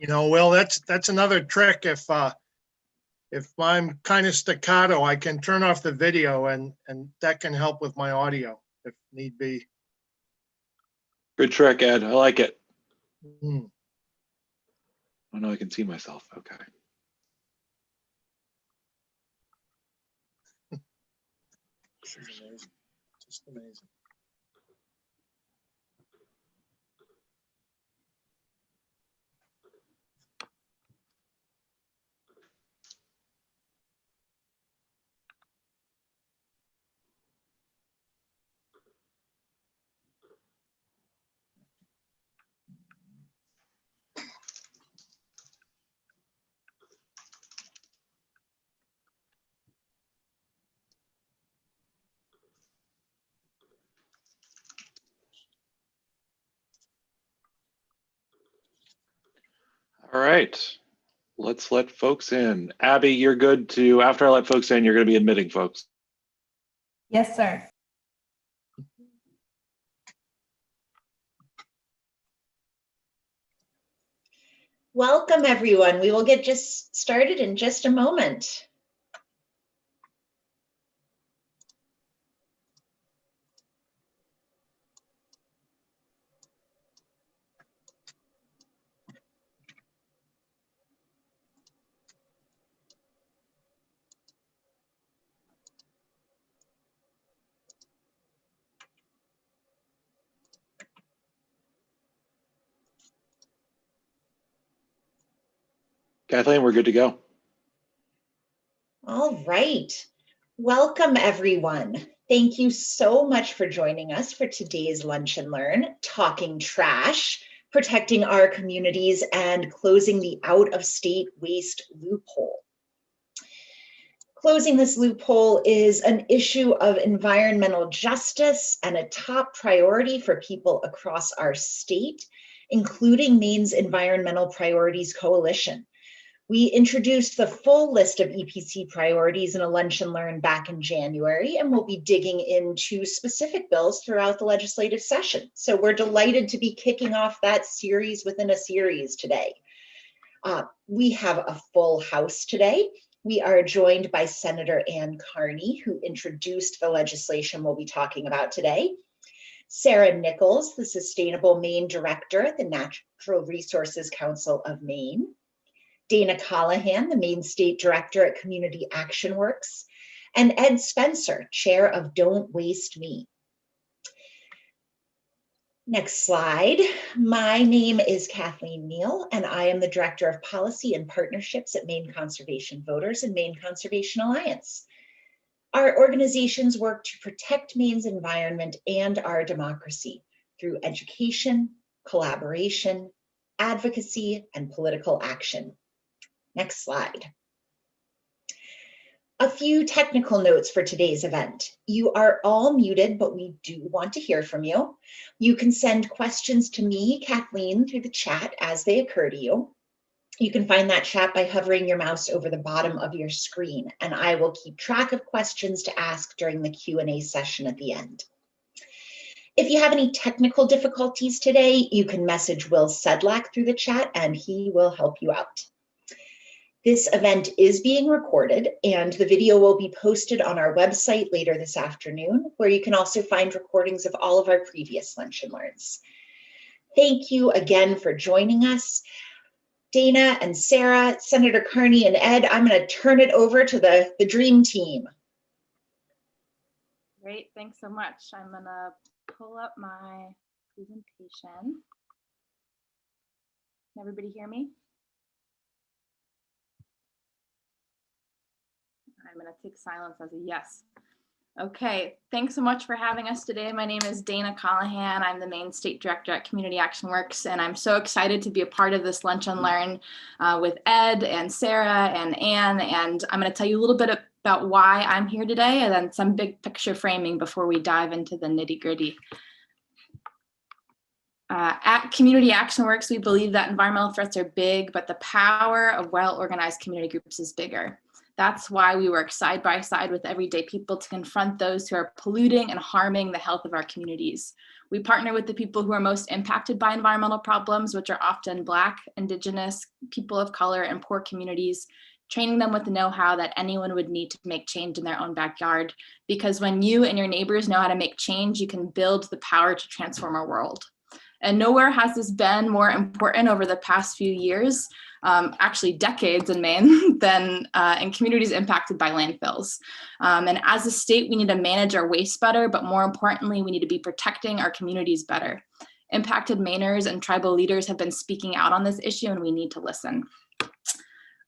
You know, well, that's another trick. If I'm kind of staccato, I can turn off the video and that can help with my audio if need be. Good trick, Ed. I like it. Hmm. Oh no, I can see myself. Okay. This is amazing. Just amazing. All right. Let's let folks in. Abby, you're good to, after I let folks in, you're going to be admitting folks. Yes, sir. Welcome, everyone. We will get just started in just a moment. Kathleen, we're good to go. All right. Welcome, everyone. Thank you so much for joining us for today's Lunch and Learn, Talking Trash, Protecting Our Communities, and Closing the Out-of-State Waste Loophole. Closing this loophole is an issue of environmental justice and a top priority for people across our state, including Maine's Environmental Priorities Coalition. We introduced the full list of EPC priorities in a Lunch and Learn back in January, and we'll be digging into specific bills throughout the legislative session. So we're delighted to be kicking off that series within a series today. We have a full house today. We are joined by Senator Ann Carney, who introduced the legislation we'll be talking about today. Sarah Nichols, the Sustainable Maine Director at the Natural Resources Council of Maine. Dana Colihan, the Maine State Director at Community Action Works, and Ed Spencer, Chair of Don't Waste Me. Next slide. My name is Kathleen Neal, and I am the Director of Policy and Partnerships at Maine Conservation Voters and Maine Conservation Alliance. Our organizations work to protect Maine's environment and our democracy through education, collaboration, advocacy, and political action. Next slide. A few technical notes for today's event. You are all muted, but we do want to hear from you. You can send questions to me, Kathleen, through the chat as they occur to you. You can find that chat by hovering your mouse over the bottom of your screen, and I will keep track of questions to ask during the Q&A session at the end. If you have any technical difficulties today, you can message Will Sedlak through the chat and he will help you out. This event is being recorded and the video will be posted on our website later this afternoon, where you can also find recordings of all of our previous Lunch and Learns. Thank you again for joining us. Dana and Sarah, Senator Carney and Ed, I'm going to turn it over to the dream team. Great, thanks so much. I'm going to pull up my presentation. Can everybody hear me? I'm going to take silence as a yes. Okay, thanks so much for having us today. My name is Dana Colihan. I'm the Maine State Director at Community Action Works, and I'm so excited to be a part of this Lunch and Learn with Ed and Sarah and Ann, and I'm going to tell you a little bit about why I'm here today and then some big picture framing before we dive into the nitty-gritty. At Community Action Works, we believe that environmental threats are big, but the power of well-organized community groups is bigger. That's why we work side by side with everyday people to confront those who are polluting and harming the health of our communities. We partner with the people who are most impacted by environmental problems, which are often Black, Indigenous, people of color, and poor communities, training them with the know-how that anyone would need to make change in their own backyard. Because when you and your neighbors know how to make change, you can build the power to transform our world. And nowhere has this been more important over the past few years, actually decades in Maine, than in communities impacted by landfills. And as a state, we need to manage our waste better, but more importantly, we need to be protecting our communities better. Impacted Mainers and tribal leaders have been speaking out on this issue, and we need to listen.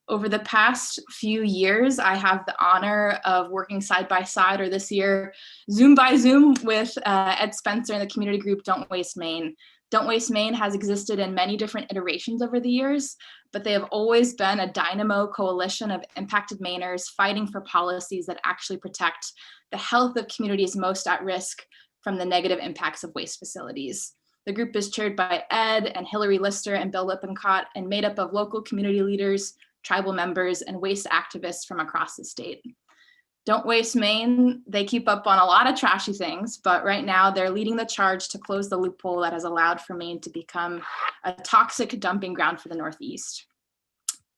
Over the past few years, I have the honor of working side by side, or this year, Zoom by Zoom, with Ed Spencer and the community group Don't Waste Maine. Don't Waste Maine has existed in many different iterations over the years, but they have always been a dynamo coalition of impacted Mainers fighting for policies that actually protect the health of communities most at risk from the negative impacts of waste facilities. The group is chaired by Ed and Hillary Lister and Bill Lippincott, and made up of local community leaders, tribal members, and waste activists from across the state. Don't Waste Maine, they keep up on a lot of trashy things, but right now they're leading the charge to close the loophole that has allowed for Maine to become a toxic dumping ground for the Northeast.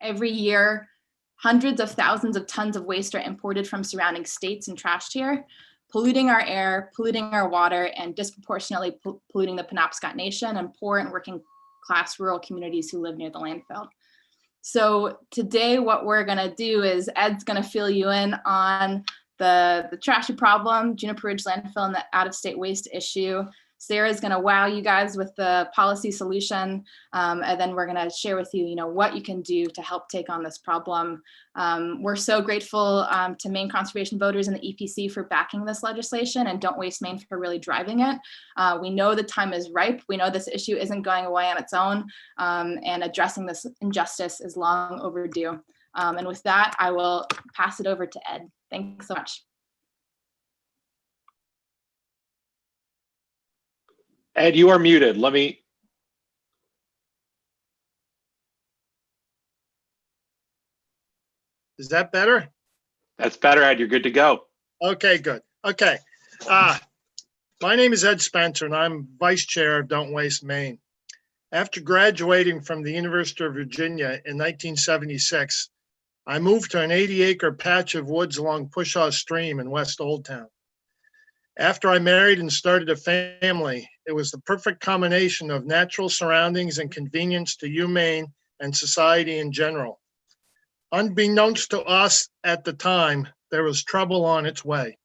Every year, hundreds of thousands of tons of waste are imported from surrounding states and trashed here, polluting our air, polluting our water, and disproportionately polluting the Penobscot Nation and poor and working class rural communities who live near the landfill. So today what we're gonna do is Ed's gonna fill you in on the trashy problem, Juniper Ridge Landfill, and the out-of-state waste issue. Sarah's gonna wow you guys with the policy solution, and then we're gonna share with you, what you can do to help take on this problem. We're so grateful to Maine conservation voters and the EPC for backing this legislation, and Don't Waste Maine for really driving it. We know the time is ripe. We know this issue isn't going away on its own, and addressing this injustice is long overdue. And with that, I will pass it over to Ed. Thanks so much. Ed, you are muted. Is that better? That's better, Ed. You're good to go. Okay, good. Okay. My name is Ed Spencer, and I'm Vice Chair of Don't Waste Maine. After graduating from the University of Virginia in 1976, I moved to an 80-acre patch of woods along Pushaw Stream in West Old Town. After I married and started a family, it was the perfect combination of natural surroundings and convenience to UMaine and society in general. Unbeknownst to us at the time, there was trouble on its way.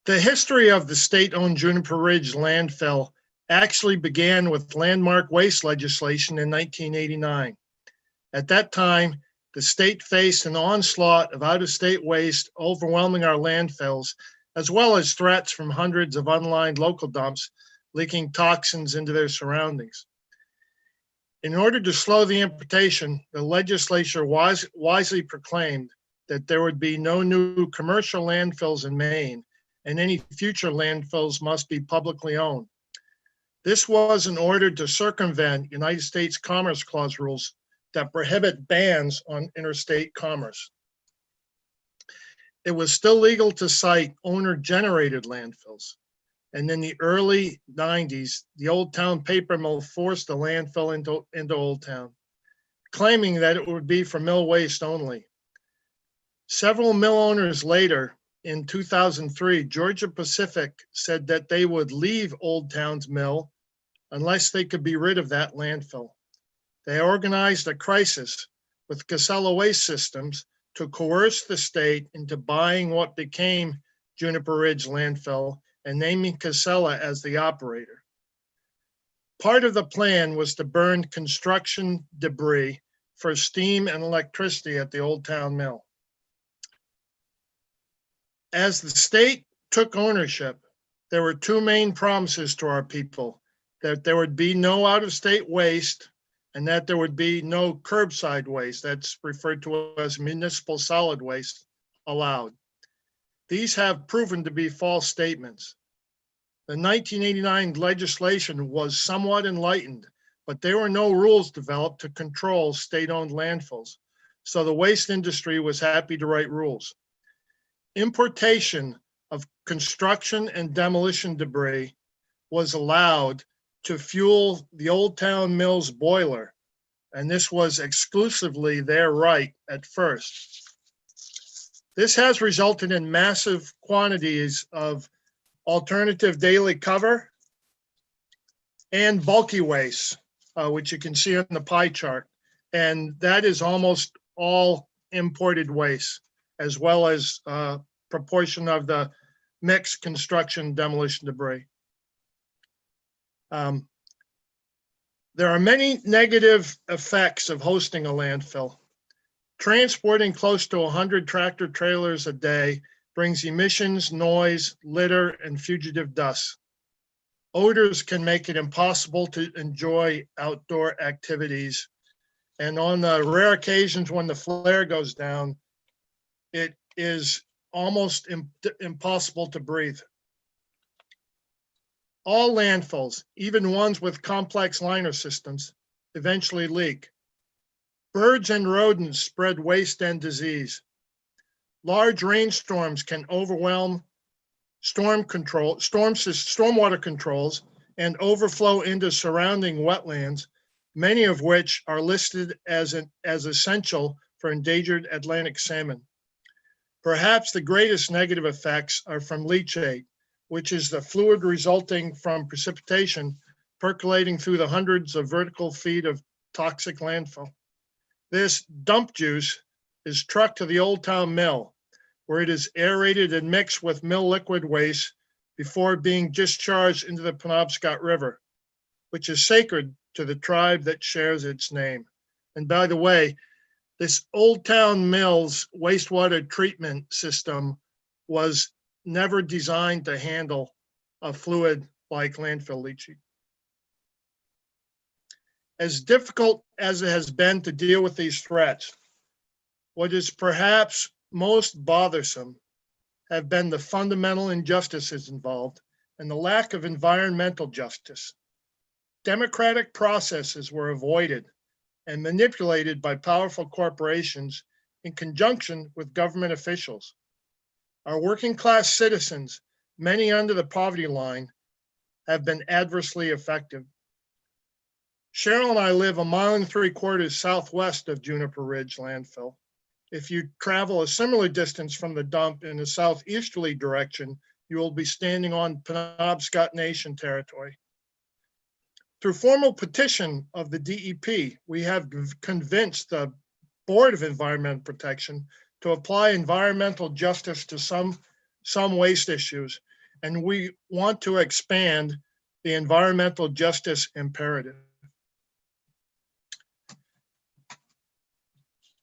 The history of the state-owned Juniper Ridge Landfill actually began with landmark waste legislation in 1989. At that time, the state faced an onslaught of out-of-state waste overwhelming our landfills, as well as threats from hundreds of unlined local dumps leaking toxins into their surroundings. In order to slow the importation, the legislature wisely proclaimed that there would be no new commercial landfills in Maine, and any future landfills must be publicly owned. This was in order to circumvent United States Commerce Clause rules that prohibit bans on interstate commerce. It was still legal to cite owner-generated landfills. And in the early 90s, the Old Town paper mill forced the landfill into Old Town, claiming that it would be for mill waste only. Several mill owners later, in 2003, Georgia Pacific said that they would leave Old Town's mill unless they could be rid of that landfill. They organized a crisis with Casella Waste Systems to coerce the state into buying what became Juniper Ridge Landfill and naming Casella as the operator. Part of the plan was to burn construction debris for steam and electricity at the Old Town Mill. As the state took ownership, there were two main promises to our people: that there would be no out-of-state waste and that there would be no curbside waste, that's referred to as municipal solid waste, allowed. These have proven to be false statements. The 1989 legislation was somewhat enlightened, but there were no rules developed to control state-owned landfills. so the waste industry was happy to write rules. Importation of construction and demolition debris was allowed to fuel the Old Town Mills boiler, and this was exclusively their right at first. This has resulted in massive quantities of alternative daily cover and bulky waste, which you can see on the pie chart. And that is almost all imported waste, as well as proportion of the mixed construction demolition debris. There are many negative effects of hosting a landfill. Transporting close to 100 tractor trailers a day brings emissions, noise, litter, and fugitive dust. Odors can make it impossible to enjoy outdoor activities. And on the rare occasions when the flare goes down, it is almost impossible to breathe. All landfills, even ones with complex liner systems, eventually leak. Birds and rodents spread waste and disease. Large rainstorms can overwhelm stormwater controls and overflow into surrounding wetlands, many of which are listed as essential for endangered Atlantic salmon. Perhaps the greatest negative effects are from leachate, which is the fluid resulting from precipitation percolating through the hundreds of vertical feet of toxic landfill. This dump juice is trucked to the Old Town Mill, where it is aerated and mixed with mill liquid waste before being discharged into the Penobscot River, which is sacred to the tribe that shares its name. And by the way, this Old Town Mill's wastewater treatment system was never designed to handle a fluid like landfill leachate. As difficult as it has been to deal with these threats, what is perhaps most bothersome have been the fundamental injustices involved and the lack of environmental justice. Democratic processes were avoided and manipulated by powerful corporations in conjunction with government officials. Our working class citizens, many under the poverty line, have been adversely affected. Cheryl and I live 1.75 miles southwest of Juniper Ridge Landfill. If you travel a similar distance from the dump in a southeasterly direction, you will be standing on Penobscot Nation territory. Through formal petition of the DEP, we have convinced the Board of Environmental Protection to apply environmental justice to some waste issues, and we want to expand the environmental justice imperative.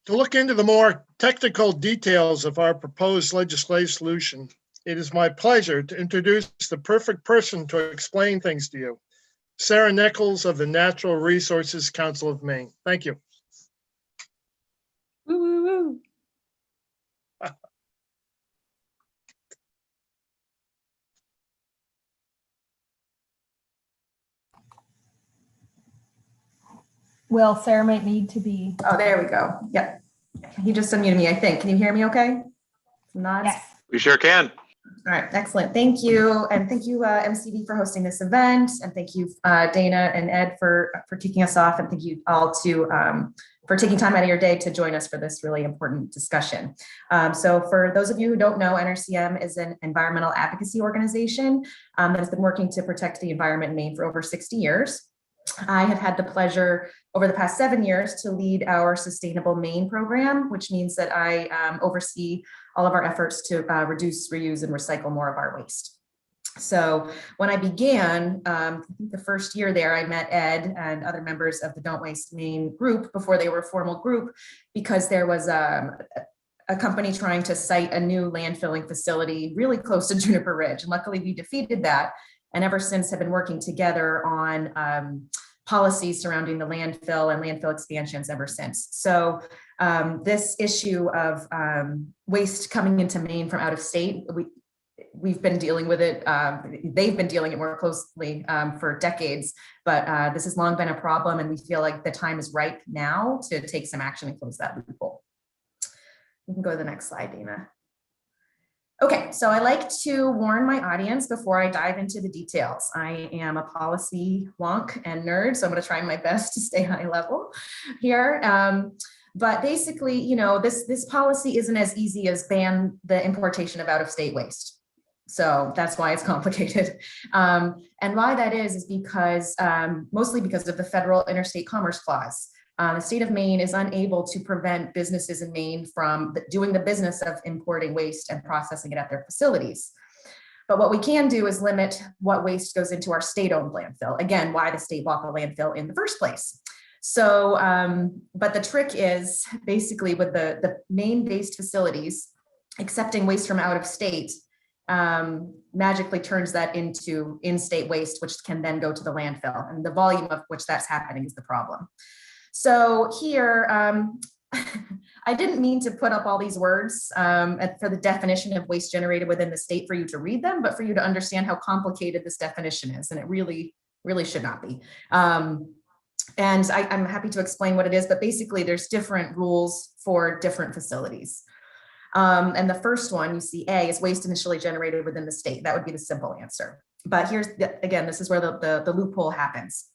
To look into the more technical details of our proposed legislative solution, it is my pleasure to introduce the perfect person to explain things to you, Sarah Nichols of the Natural Resources Council of Maine. Thank you. Woo, woo, woo. Well, Sarah might need to be. Oh, there we go. Yep. He just unmuted me, I think. Can you hear me okay? Not. Yes. We sure can. All right, excellent. Thank you. And thank you, MCD, for hosting this event. And thank you, Dana and Ed, for kicking us off. And thank you all for taking time out of your day to join us for this really important discussion. So for those of you who don't know, NRCM is an environmental advocacy organization that has been working to protect the environment in Maine for over 60 years. I have had the pleasure over the past 7 years to lead our Sustainable Maine program, which means that I oversee all of our efforts to reduce, reuse, and recycle more of our waste. So when I began, I think the first year there, I met Ed and other members of the Don't Waste Maine group before they were a formal group, because there was a company trying to site a new landfilling facility really close to Juniper Ridge. And luckily we defeated that. And ever since have been working together on policies surrounding the landfill and landfill expansions ever since. So this issue of waste coming into Maine from out of state, we've been dealing with it. They've been dealing it more closely for decades, but this has long been a problem, and we feel like the time is ripe now to take some action and close that loophole. You can go to the next slide, Dana. Okay, so I like to warn my audience before I dive into the details. I am a policy wonk and nerd, so I'm going to try my best to stay high level here. But basically, you know, this policy isn't as easy as ban the importation of out-of-state waste. So that's why it's complicated. And why that is because mostly because of the federal interstate commerce clause. The state of Maine is unable to prevent businesses in Maine from doing the business of importing waste and processing it at their facilities. But what we can do is limit what waste goes into our state-owned landfill. Again, why the state bought the landfill in the first place. So, but the trick is basically with the Maine-based facilities, accepting waste from out of state magically turns that into in-state waste, which can then go to the landfill. And the volume of which that's happening is the problem. So here, I didn't mean to put up all these words for the definition of waste generated within the state for you to read them, but for you to understand how complicated this definition is. And it really, really should not be. And I'm happy to explain what it is, but basically there's different rules for different facilities. And the first one you see A is waste initially generated within the state. That would be the simple answer. But here's, again, this is where the loophole happens.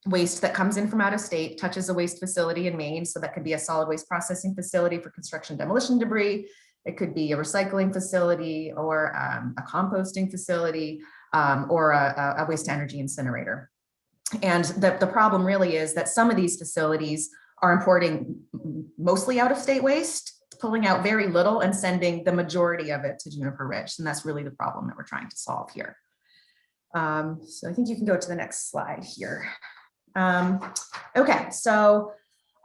Waste that comes in from out of state touches a waste facility in Maine. So that could be a solid waste processing facility for construction demolition debris. It could be a recycling facility or a composting facility or a waste to energy incinerator. And the problem really is that some of these facilities are importing mostly out of state waste, pulling out very little and sending the majority of it to Juniper Ridge. And that's really the problem that we're trying to solve here. So I think you can go to the next slide here. Okay, so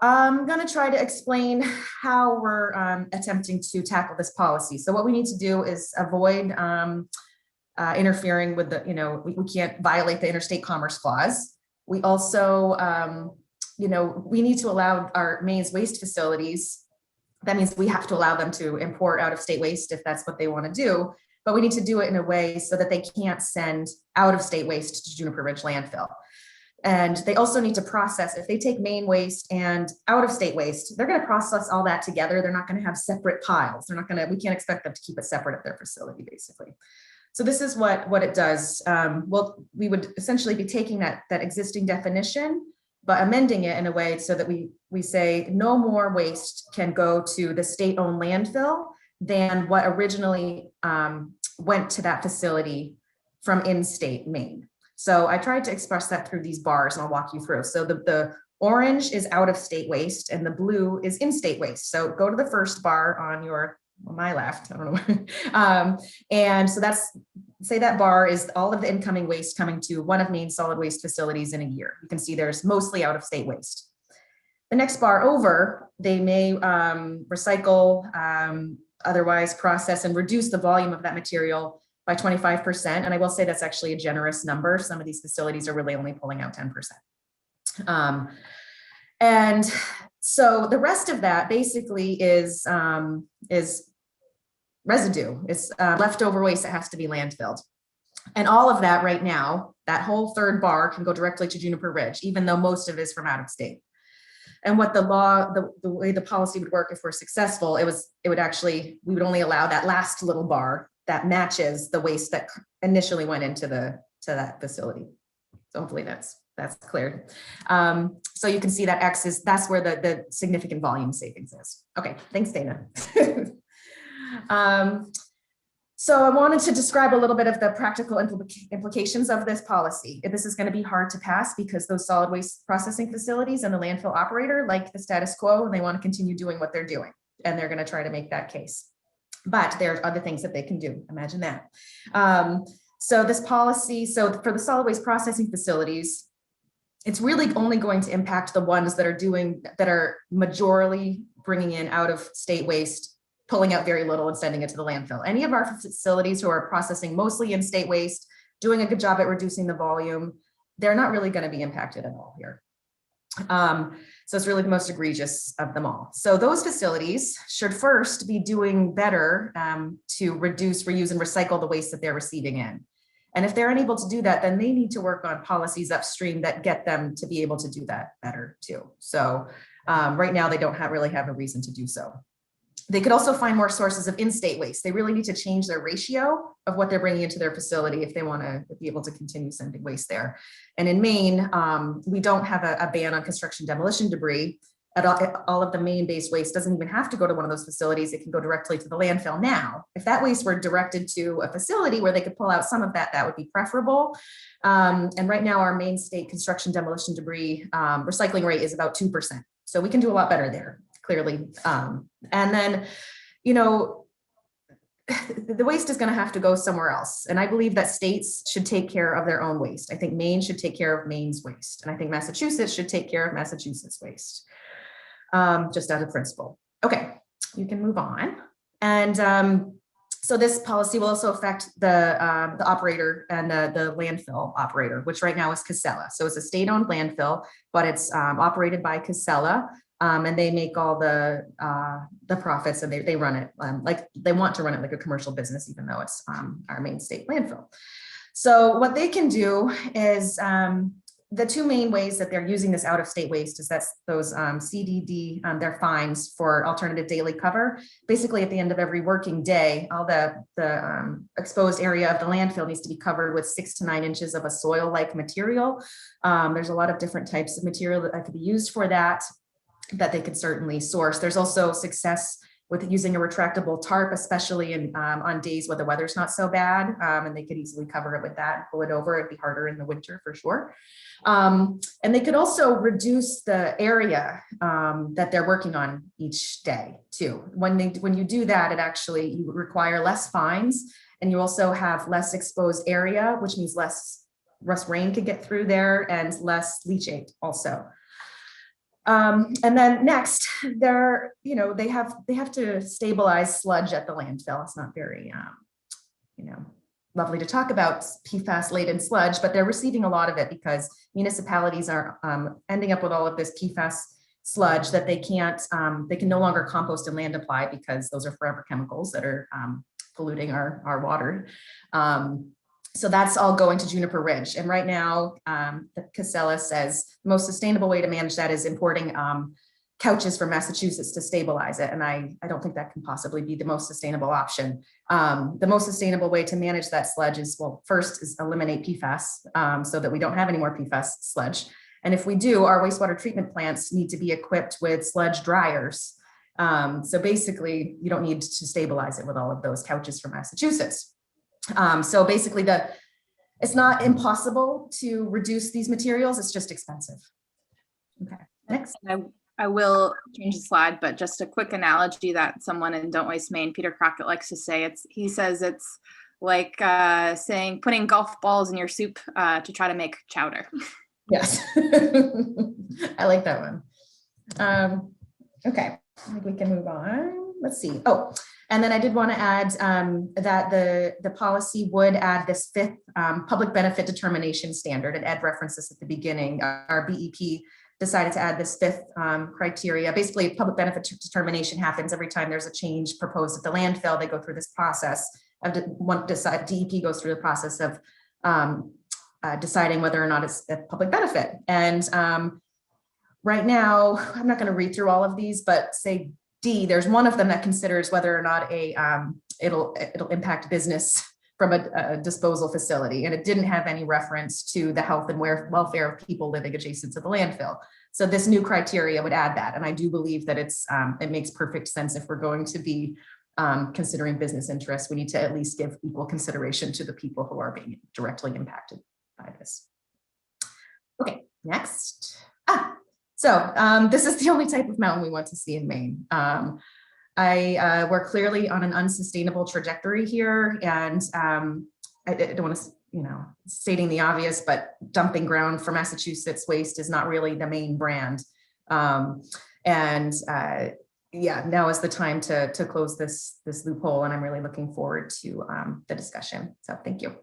I'm going to try to explain how we're attempting to tackle this policy. So what we need to do is avoid interfering with the, we can't violate the interstate commerce clause. We also, we need to allow our Maine's waste facilities. That means we have to allow them to import out of state waste if that's what they want to do. But we need to do it in a way so that they can't send out of state waste to Juniper Ridge Landfill. And they also need to process, if they take Maine waste and out of state waste, they're going to process all that together. They're not going to have separate piles. We can't expect them to keep it separate at their facility, basically. So this is what it does. Well, we would essentially be taking that existing definition, but amending it in a way so that we say no more waste can go to the state-owned landfill than what originally went to that facility from in-state Maine. So I tried to express that through these bars, and I'll walk you through. So the orange is out-of-state waste, and the blue is in-state waste. So go to the first bar on my left, I don't know. And so say that bar is all of the incoming waste coming to one of Maine's solid waste facilities in a year. You can see there's mostly out-of-state waste. The next bar over, they may recycle, otherwise process and reduce the volume of that material by 25%. And I will say that's actually a generous number. Some of these facilities are really only pulling out 10%. And so the rest of that basically is residue. It's leftover waste that has to be landfilled. And all of that right now, that whole third bar can go directly to Juniper Ridge, even though most of it is from out of state. And what the way the policy would work if we're successful, we would only allow that last little bar that matches the waste that initially went into that facility. So hopefully that's clear. So you can see that that's where the significant volume savings is. Okay, thanks, Dana. So I wanted to describe a little bit of the practical implications of this policy. This is going to be hard to pass because those solid waste processing facilities and the landfill operator like the status quo, and they want to continue doing what they're doing, and they're going to try to make that case. But there are other things that they can do. Imagine that. So this policy, for the solid waste processing facilities, it's really only going to impact the ones that are majorly bringing in out of state waste, pulling out very little and sending it to the landfill. Any of our facilities who are processing mostly in-state waste, doing a good job at reducing the volume, they're not really going to be impacted at all here. So it's really the most egregious of them all. So those facilities should first be doing better to reduce, reuse, and recycle the waste that they're receiving in. And if they're unable to do that, then they need to work on policies upstream that get them to be able to do that better too. So right now they don't really have a reason to do so. They could also find more sources of in-state waste. They really need to change their ratio of what they're bringing into their facility if they want to be able to continue sending waste there. And in Maine, we don't have a ban on construction demolition debris. All of the Maine-based waste doesn't even have to go to one of those facilities. It can go directly to the landfill. Now, if that waste were directed to a facility where they could pull out some of that, that would be preferable. And right now, our Maine State construction demolition debris recycling rate is about 2%. So we can do a lot better there, clearly. And then, you know, the waste is going to have to go somewhere else. And I believe that states should take care of their own waste. I think Maine should take care of Maine's waste. And I think Massachusetts should take care of Massachusetts' waste, just out of principle. Okay, you can move on. And so this policy will also affect the operator and the landfill operator, which right now is Casella. So it's a state-owned landfill, but it's operated by Casella. And they make all the profits, and they run it like they want to run it like a commercial business, even though it's our Maine State landfill. So what they can do is the two main ways that they're using this out-of-state waste is that's those CDD, their fines for alternative daily cover. Basically, at the end of every working day, all the exposed area of the landfill needs to be covered with 6 to 9 inches of a soil-like material. There's a lot of different types of material that could be used for that they could certainly source. There's also success with using a retractable tarp, especially on days where the weather's not so bad, and they could easily cover it with that and pull it over. It'd be harder in the winter for sure. And they could also reduce the area that they're working on each day too. When you do that, you require less fines, and you also have less exposed area, which means less rain could get through there and less leachate also. And then next, they have to stabilize sludge at the landfill. It's not very, lovely to talk about PFAS laden sludge, but they're receiving a lot of it because municipalities are ending up with all of this PFAS sludge that they can no longer compost and land apply because those are forever chemicals that are polluting our water. So that's all going to Juniper Ridge. And right now, Casella says the most sustainable way to manage that is importing couches from Massachusetts to stabilize it. And I don't think that can possibly be the most sustainable option. The most sustainable way to manage that sludge is, well, first is eliminate PFAS so that we don't have any more PFAS sludge. And if we do, our wastewater treatment plants need to be equipped with sludge dryers. So basically, you don't need to stabilize it with all of those couches from Massachusetts. So basically it's not impossible to reduce these materials, it's just expensive. Okay, next. I will change the slide, but just a quick analogy that someone in Don't Waste Maine, Peter Crockett, likes to say. He says it's like saying putting golf balls in your soup to try to make chowder. Yes, I like that one. Okay, I think we can move on. Let's see. Oh, and then I did want to add that the policy would add this 5th public benefit determination standard, and Ed referenced this at the beginning. Our BEP decided to add this 5th criteria. Basically, public benefit determination happens every time there's a change proposed at the landfill. They go through this process of DEP goes through the process of deciding whether or not it's a public benefit. And right now, I'm not going to read through all of these, but say D, there's one of them that considers whether or not it'll impact business from a disposal facility, and it didn't have any reference to the health and welfare of people living adjacent to the landfill. So this new criteria would add that, and I do believe that it makes perfect sense. If we're going to be considering business interests, we need to at least give equal consideration to the people who are being directly impacted by this. Okay, next. So this is the only type of mountain we want to see in Maine. We're clearly on an unsustainable trajectory here, and I don't want to, stating the obvious, but dumping ground for Massachusetts waste is not really the main brand. Yeah, now is the time to close this loophole, and I'm really looking forward to the discussion. So thank you.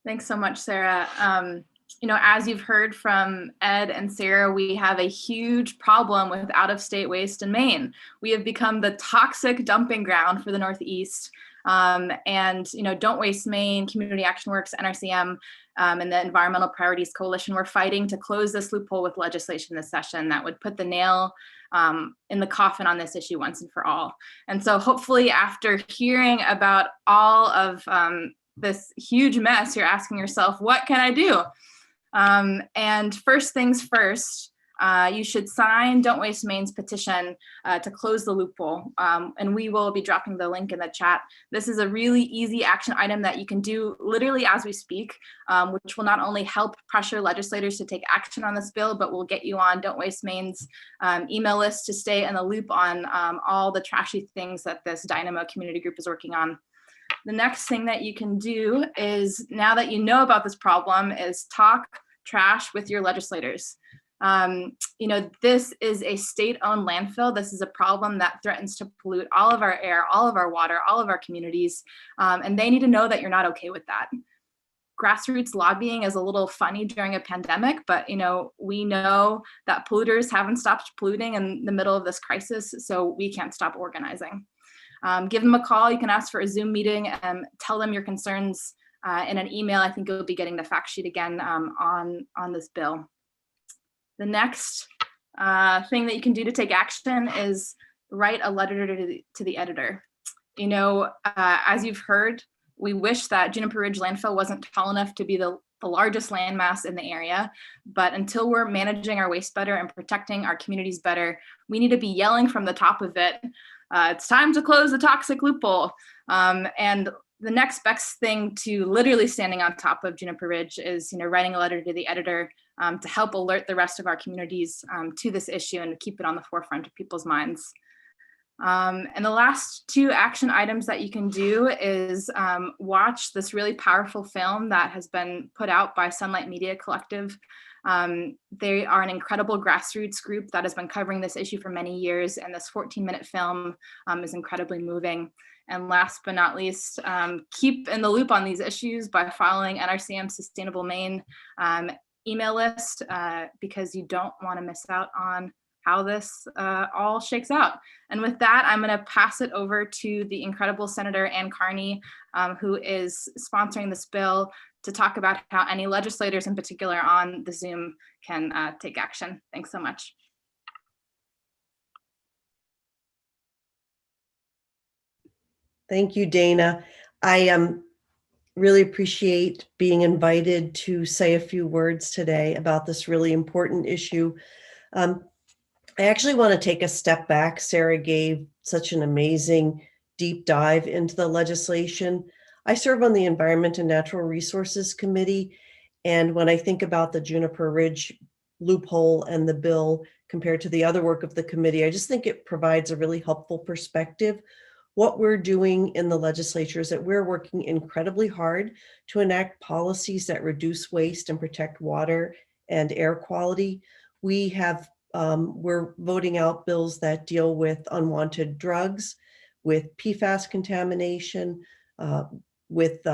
Thanks so much, Sarah. As you've heard from Ed and Sarah, we have a huge problem with out-of-state waste in Maine. We have become the toxic dumping ground for the Northeast. Don't Waste Maine, Community Action Works, NRCM, and the Environmental Priorities Coalition, we're fighting to close this loophole with legislation this session that would put the nail in the coffin on this issue once and for all. And so hopefully after hearing about all of this huge mess, you're asking yourself, what can I do? And first things first, you should sign Don't Waste Maine's petition to close the loophole. And we will be dropping the link in the chat. This is a really easy action item that you can do literally as we speak, which will not only help pressure legislators to take action on this bill, but will get you on Don't Waste Maine's email list to stay in the loop on all the trashy things that this Dynamo community group is working on. The next thing that you can do is, now that you know about this problem, is talk trash with your legislators. You know, this is a state-owned landfill. This is a problem that threatens to pollute all of our air, all of our water, all of our communities, and they need to know that you're not okay with that. Grassroots lobbying is a little funny during a pandemic, but you know, we know that polluters haven't stopped polluting in the middle of this crisis, so we can't stop organizing. Give them a call. You can ask for a Zoom meeting and tell them your concerns in an email. I think you'll be getting the fact sheet again on this bill. The next thing that you can do to take action is write a letter to the editor. You know, as you've heard, we wish that Juniper Ridge Landfill wasn't tall enough to be the largest landmass in the area, but until we're managing our waste better and protecting our communities better, we need to be yelling from the top of it, it's time to close the toxic loophole. And the next best thing to literally standing on top of Juniper Ridge is, you know, writing a letter to the editor to help alert the rest of our communities to this issue and keep it on the forefront of people's minds. And the last two action items that you can do is watch this really powerful film that has been put out by Sunlight Media Collective. They are an incredible grassroots group that has been covering this issue for many years, and this 14-minute film is incredibly moving. And last but not least, keep in the loop on these issues by following NRCM's Sustainable Maine email list, because you don't want to miss out on how this all shakes out. And with that, I'm going to pass it over to the incredible Senator Ann Carney, who is sponsoring this bill, to talk about how any legislators in particular on the Zoom can take action. Thanks so much. Thank you, Dana. I really appreciate being invited to say a few words today about this really important issue. I actually want to take a step back. Sarah gave such an amazing deep dive into the legislation. I serve on the Environment and Natural Resources Committee, and when I think about the Juniper Ridge loophole and the bill compared to the other work of the committee, I just think it provides a really helpful perspective. What we're doing in the legislature is that we're working incredibly hard to enact policies that reduce waste and protect water and air quality. We have, we're voting out bills that deal with unwanted drugs, with PFAS contamination, with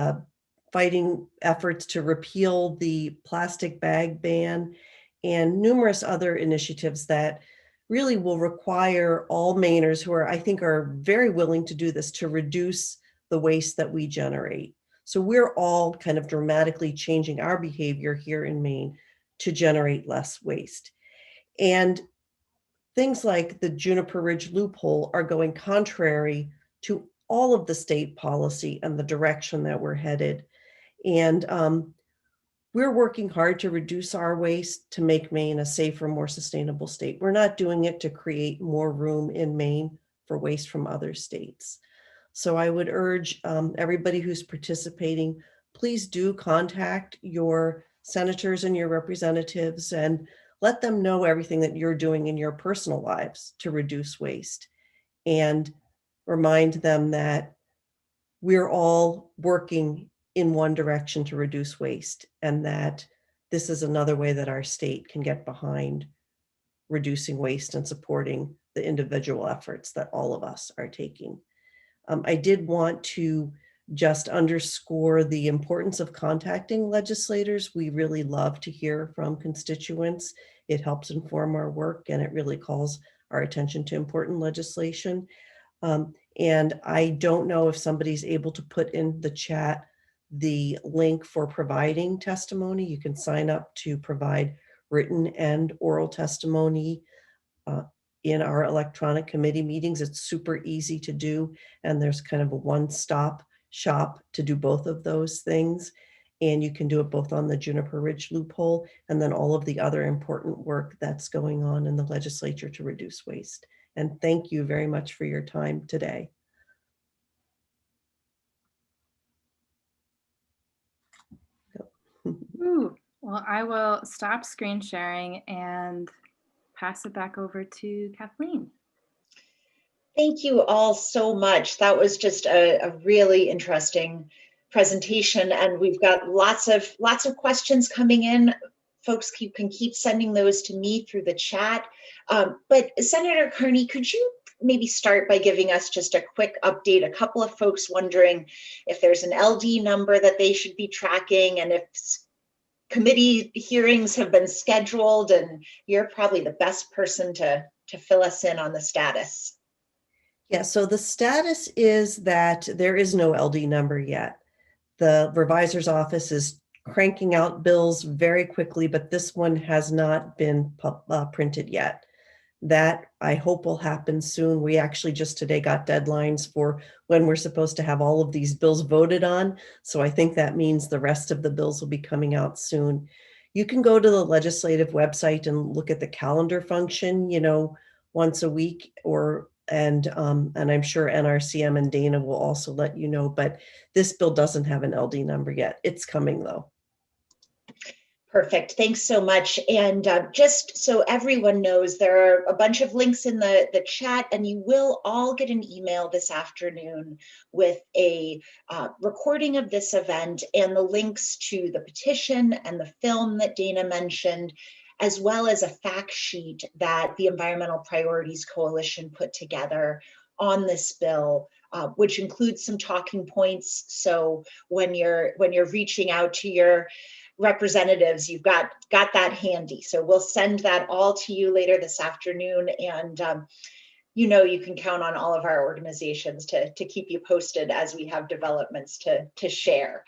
fighting efforts to repeal the plastic bag ban, and numerous other initiatives that really will require all Mainers who are, I think, are very willing to do this, to reduce the waste that we generate. So we're all kind of dramatically changing our behavior here in Maine to generate less waste. And things like the Juniper Ridge loophole are going contrary to all of the state policy and the direction that we're headed. And we're working hard to reduce our waste to make Maine a safer, more sustainable state. We're not doing it to create more room in Maine for waste from other states. So I would urge everybody who's participating, please do contact your senators and your representatives and let them know everything that you're doing in your personal lives to reduce waste, and remind them that we're all working in one direction to reduce waste, and that this is another way that our state can get behind reducing waste and supporting the individual efforts that all of us are taking. I did want to just underscore the importance of contacting legislators. We really love to hear from constituents. It helps inform our work, and it really calls our attention to important legislation. And I don't know if somebody's able to put in the chat the link for providing testimony. You can sign up to provide written and oral testimony in our electronic committee meetings. It's super easy to do, and there's kind of a one-stop shop to do both of those things. And you can do it both on the Juniper Ridge loophole and then all of the other important work that's going on in the legislature to reduce waste. And thank you very much for your time today. Ooh, well, I will stop screen sharing and pass it back over to Kathleen. Thank you all so much. That was just a really interesting presentation, and we've got lots of questions coming in. Folks can keep sending those to me through the chat. But Senator Carney, could you maybe start by giving us just a quick update? A couple of folks wondering if there's an LD number that they should be tracking, and if committee hearings have been scheduled, and you're probably the best person to fill us in on the status. Yeah, so the status is that there is no LD number yet. The revisor's office is cranking out bills very quickly, but this one has not been printed yet. That I hope will happen soon. We actually just today got deadlines for when we're supposed to have all of these bills voted on. So I think that means the rest of the bills will be coming out soon. You can go to the legislative website and look at the calendar function, once a week, and I'm sure NRCM and Dana will also let you know, but this bill doesn't have an LD number yet. It's coming though. Perfect. Thanks so much. And just so everyone knows, there are a bunch of links in the chat, and you will all get an email this afternoon with a recording of this event and the links to the petition and the film that Dana mentioned, as well as a fact sheet that the Environmental Priorities Coalition put together on this bill, which includes some talking points. So when you're reaching out to your representatives, you've got that handy. So we'll send that all to you later this afternoon, and you can count on all of our organizations to keep you posted as we have developments to share.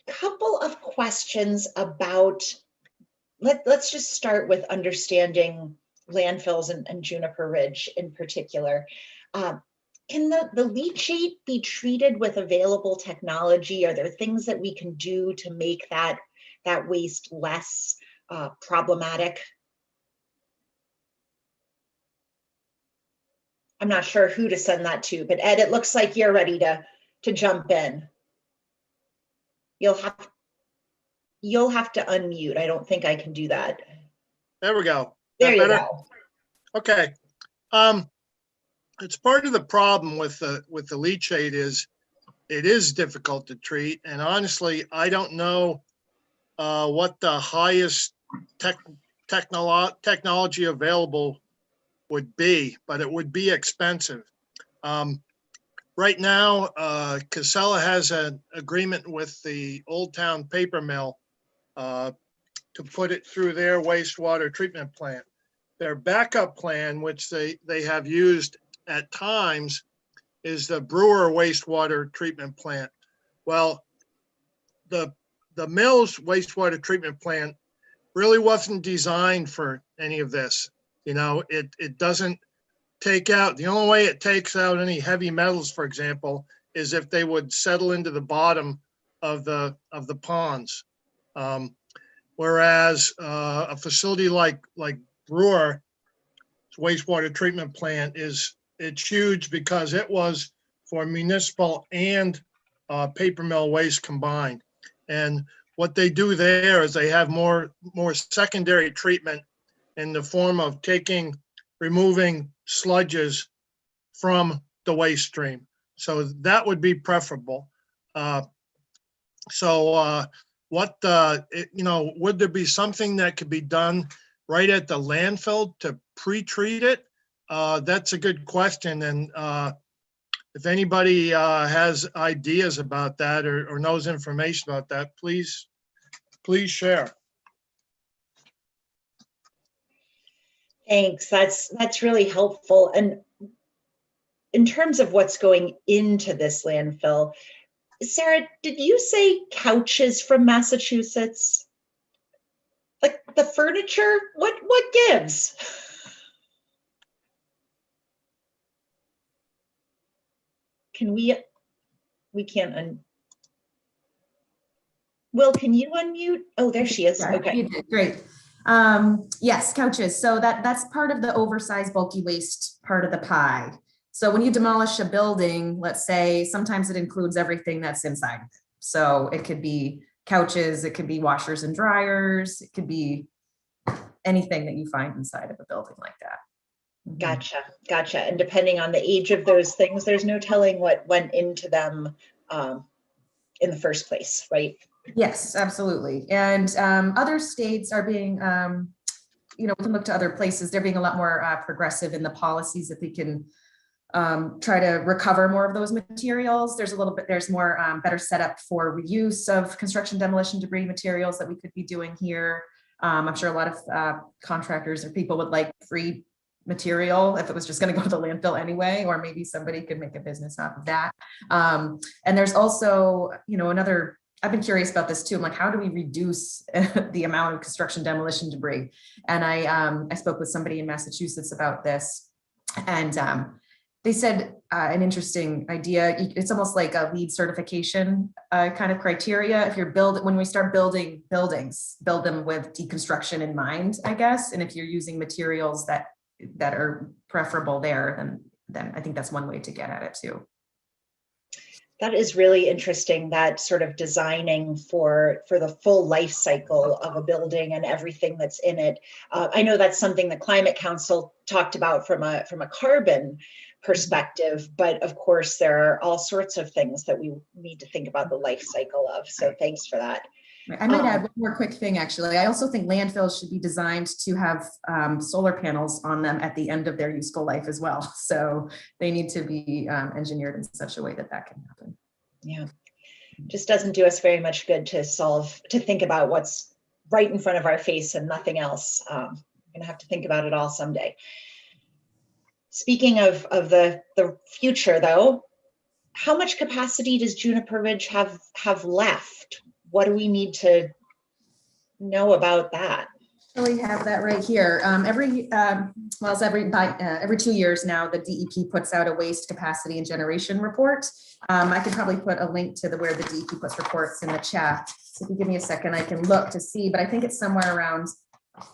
Couple of questions about, let's just start with understanding landfills and Juniper Ridge in particular. Can the leachate be treated with available technology? Are there things that we can do to make that waste less problematic? I'm not sure who to send that to, but Ed, it looks like you're ready to jump in. You'll have to unmute. I don't think I can do that. There we go. There you better? go. Okay. It's part of the problem with the leachate is it is difficult to treat, and honestly, I don't know what the highest technology available would be, but it would be expensive. Right now, Casella has an agreement with the Old Town paper mill to put it through their wastewater treatment plant. Their backup plan, which they have used at times, is the Brewer wastewater treatment plant. Well, the mill's wastewater treatment plant really wasn't designed for any of this. It doesn't take out, the only way it takes out any heavy metals, for example, is if they would settle into the bottom of the ponds. Whereas a facility like Brewer wastewater treatment plant it's huge because it was for municipal and paper mill waste combined. And what they do there is they have more secondary treatment in the form of removing sludges from the waste stream. So that would be preferable. Would there be something that could be done right at the landfill to pre-treat it? That's a good question. And if anybody has ideas about that or knows information about that, please share. Thanks. That's really helpful. And in terms of what's going into this landfill, Sarah, did you say couches from Massachusetts? Like the furniture, what gives? Can we can't Will, can you unmute? Oh, there she is. Yeah, Okay. you did. Great. Yes, couches. So that's part of the oversized bulky waste part of the pie. So when you demolish a building, let's say, sometimes it includes everything that's inside. So it could be couches, it could be washers and dryers, it could be anything that you find inside of a building like that. Gotcha. And depending on the age of those things, there's no telling what went into them in the first place, right? Yes, absolutely. And other states are being, we can look to other places. They're being a lot more progressive in the policies that they can try to recover more of those materials. There's more better setup for reuse of construction demolition debris materials that we could be doing here. I'm sure a lot of contractors or people would like free material if it was just going to go to the landfill anyway, or maybe somebody could make a business off of that. And there's also, I've been curious about this too. I'm like, how do we reduce the amount of construction demolition debris? And I spoke with somebody in Massachusetts about this, and they said an interesting idea. It's almost like a LEED certification kind of criteria. If when we start building buildings, build them with deconstruction in mind, I guess. And if you're using materials that are preferable there, then I think that's one way to get at it too. That is really interesting, that sort of designing for the full life cycle of a building and everything that's in it. I know that's something the Climate Council talked about from a carbon perspective, but of course there are all sorts of things that we need to think about the life cycle of. So thanks for that. I might add one more quick thing, actually. I also think landfills should be designed to have solar panels on them at the end of their useful life as well. So they need to be engineered in such a way that can happen. Yeah, just doesn't do us very much good to think about what's right in front of our face and nothing else. We're gonna have to think about it all someday. Speaking of the future though, how much capacity does Juniper Ridge have left? What do we need to know about that? We have that right here. Every 2 years now, the DEP puts out a waste capacity and generation report. I could probably put a link to where the DEP puts reports in the chat. So if you give me a second, I can look to see, but I think it's somewhere around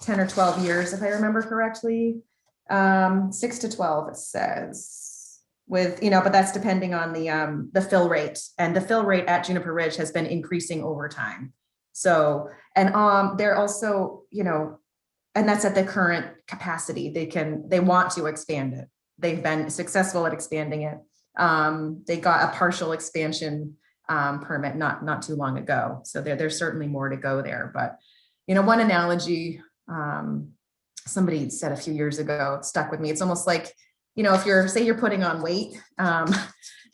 10 or 12 years, if I remember correctly. 6 to 12, it says. But that's depending on the fill rate, and the fill rate at Juniper Ridge has been increasing over time. So, and they're also, and that's at the current capacity. They want to expand it. They've been successful at expanding it. They got a partial expansion permit not too long ago. So there's certainly more to go there. But, one analogy somebody said a few years ago, it stuck with me. It's almost like, if you're putting on weight,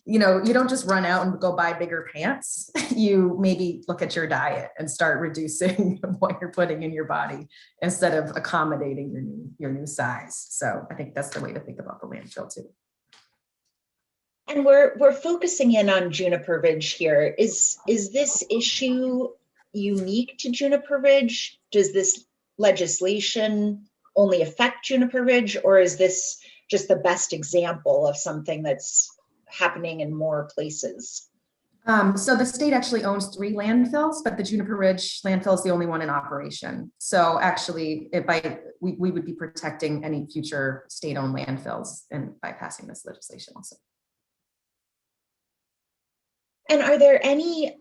you don't just run out and go buy bigger pants. You maybe look at your diet and start reducing what you're putting in your body instead of accommodating your new size. So I think that's the way to think about the landfill too. And we're focusing in on Juniper Ridge here. Is this issue unique to Juniper Ridge? Does this legislation only affect Juniper Ridge, or is this just the best example of something that's happening in more places? So the state actually owns 3 landfills, but the Juniper Ridge landfill is the only one in operation. So actually, we would be protecting any future state-owned landfills and by passing this legislation also. And are there any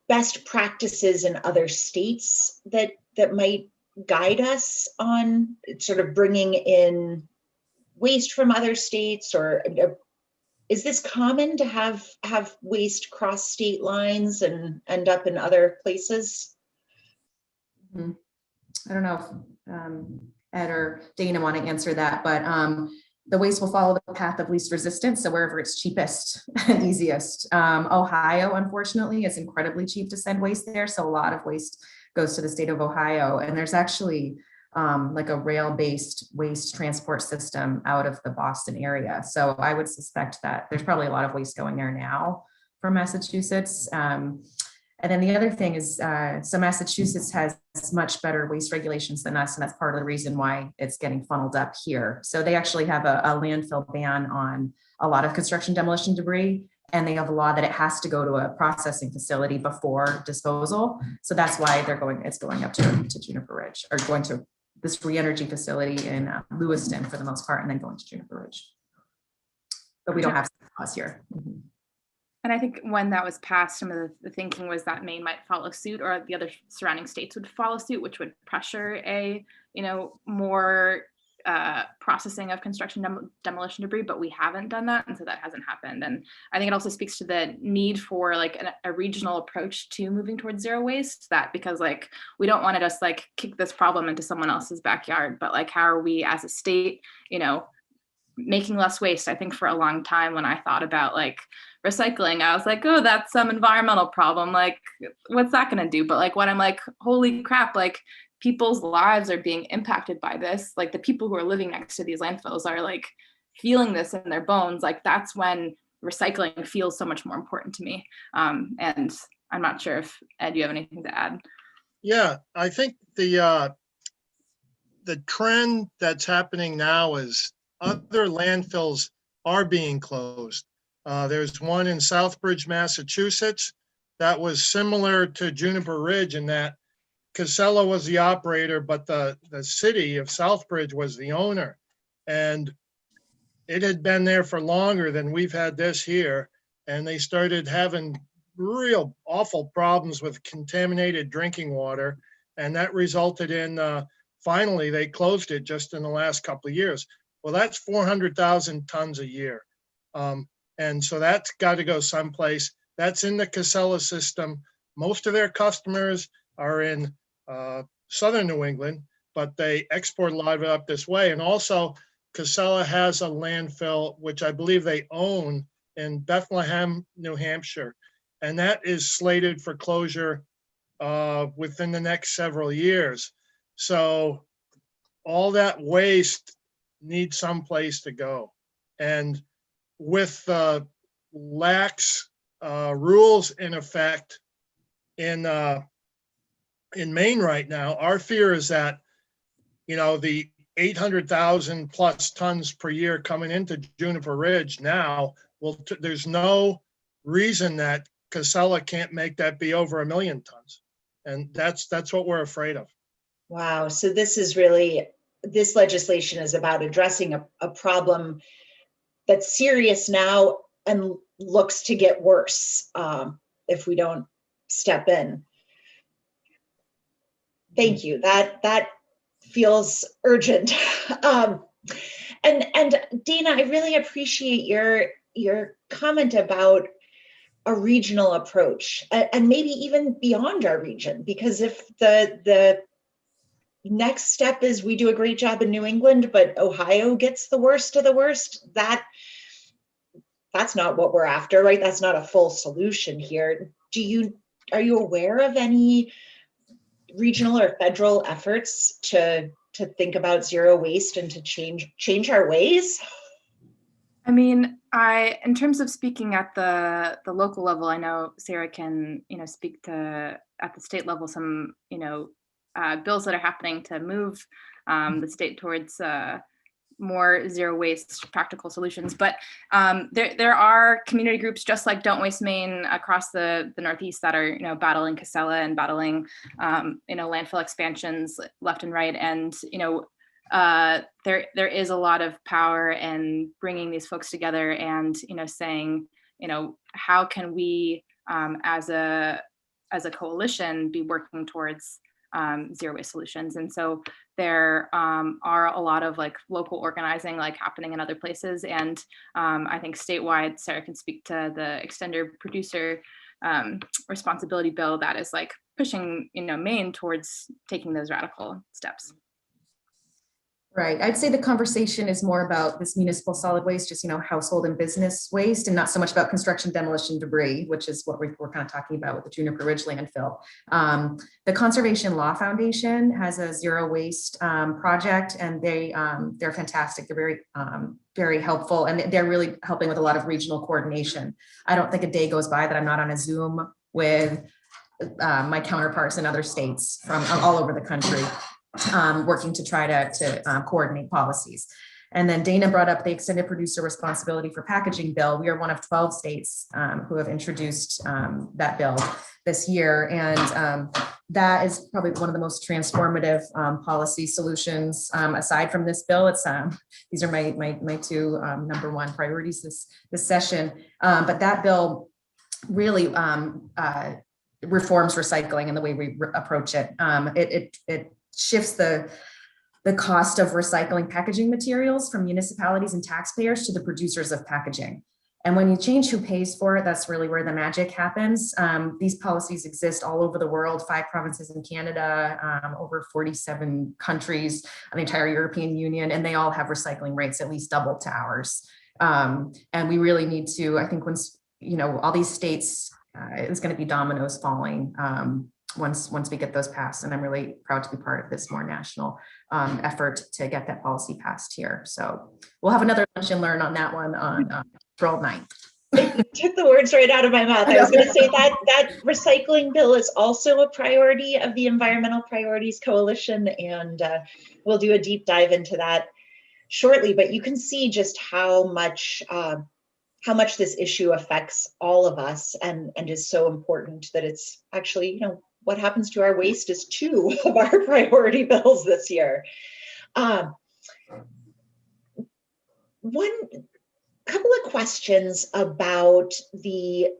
best practices in other states that might guide us on sort of bringing in waste from other states, or is this common to have waste cross state lines and end up in other places? I don't know if Ed or Dana want to answer that, but the waste will follow the path of least resistance. So wherever it's cheapest and easiest. Ohio, unfortunately, is incredibly cheap to send waste there. So a lot of waste goes to the state of Ohio. And there's actually like a rail-based waste transport system out of the Boston area. So I would suspect that there's probably a lot of waste going there now from Massachusetts. And then the other thing is, so Massachusetts has much better waste regulations than us, and that's part of the reason why it's getting funneled up here. So they actually have a landfill ban on a lot of construction demolition debris, and they have a law that it has to go to a processing facility before disposal. So that's why it's going up to Juniper Ridge, or going to this re-energy facility in Lewiston for the most part, and then going to Juniper Ridge. But we don't have us here. Mm-hmm. And I think when that was passed, some of the thinking was that Maine might follow suit, or the other surrounding states would follow suit, which would pressure a, more processing of construction demolition debris, but we haven't done that. And so that hasn't happened. And I think it also speaks to the need for like a regional approach to moving towards zero waste, because like, we don't want to just like kick this problem into someone else's backyard, but like, how are we as a state, making less waste? I think for a long time when I thought about like recycling, I was like, oh, that's some environmental problem. Like, what's that going to do? But like, when I'm like, holy crap, like people's lives are being impacted by this. Like the people who are living next to these landfills are like feeling this in their bones. Like that's when recycling feels so much more important to me. And I'm not sure if Ed, you have anything to add? Yeah, I think the trend that's happening now is other landfills are being closed. There's one in Southbridge, Massachusetts, that was similar to Juniper Ridge in that Casella was the operator, but the city of Southbridge was the owner. And it had been there for longer than we've had this here. And they started having real awful problems with contaminated drinking water. And that resulted in, finally, they closed it just in the last couple of years. Well, that's 400,000 tons a year. And so that's got to go someplace. That's in the Casella system. Most of their customers are in southern New England, but they export a lot of it up this way. And also, Casella has a landfill, which I believe they own in Bethlehem, New Hampshire. And that is slated for closure within the next several years. So all that waste needs some place to go. And with lax rules in effect in Maine right now, our fear is that, the 800,000 plus tons per year coming into Juniper Ridge now, there's no reason that Casella can't make that be over 1 million tons. And that's what we're afraid of. Wow. So this legislation is about addressing a problem that's serious now and looks to get worse if we don't step in. Thank you. That feels urgent. And Dana, I really appreciate your comment about a regional approach, and maybe even beyond our region, because if the next step is we do a great job in New England, but Ohio gets the worst of the worst, that's not what we're after, right? That's not a full solution here. Are you aware of any regional or federal efforts to think about zero waste and to change our ways? I mean, in terms of speaking at the local level, I know Sarah can, speak to at the state level some, bills that are happening to move the state towards more zero waste practical solutions. But there are community groups just like Don't Waste Maine across the Northeast that are, battling Casella and battling, landfill expansions left and right. And, there is a lot of power in bringing these folks together and, saying, how can we as a coalition be working towards zero waste solutions. And so there are a lot of like local organizing like happening in other places. And I think statewide, Sarah can speak to the extender producer responsibility bill that is like pushing, Maine towards taking those radical steps. Right. I'd say the conversation is more about this municipal solid waste, just, household and business waste, and not so much about construction demolition debris, which is what we're kind of talking about with the Juniper Ridge landfill. The Conservation Law Foundation has a zero waste project, and they're fantastic. They're very, very helpful, and they're really helping with a lot of regional coordination. I don't think a day goes by that I'm not on a Zoom with my counterparts in other states from all over the country, working to try to coordinate policies. And then Dana brought up the extended producer responsibility for packaging bill. We are one of 12 states who have introduced that bill this year. And that is probably one of the most transformative policy solutions aside from this bill. It's these are my two number one priorities this session. But that bill really reforms recycling and the way we approach it. It shifts the cost of recycling packaging materials from municipalities and taxpayers to the producers of packaging. And when you change who pays for it, that's really where the magic happens. These policies exist all over the world, 5 provinces in Canada, over 47 countries, the entire European Union, and they all have recycling rates at least double to ours. And we really need to, I think once, all these states, it's going to be dominoes falling once we get those passed. And I'm really proud to be part of this more national effort to get that policy passed here. So we'll have another lunch and learn on that one on April 9th. Took the words right out of my mouth. I was going to say that recycling bill is also a priority of the Environmental Priorities Coalition, and we'll do a deep dive into that shortly. But you can see just how much this issue affects all of us, and is so important that it's actually, what happens to our waste is 2 of our priority bills this year. One couple of questions about the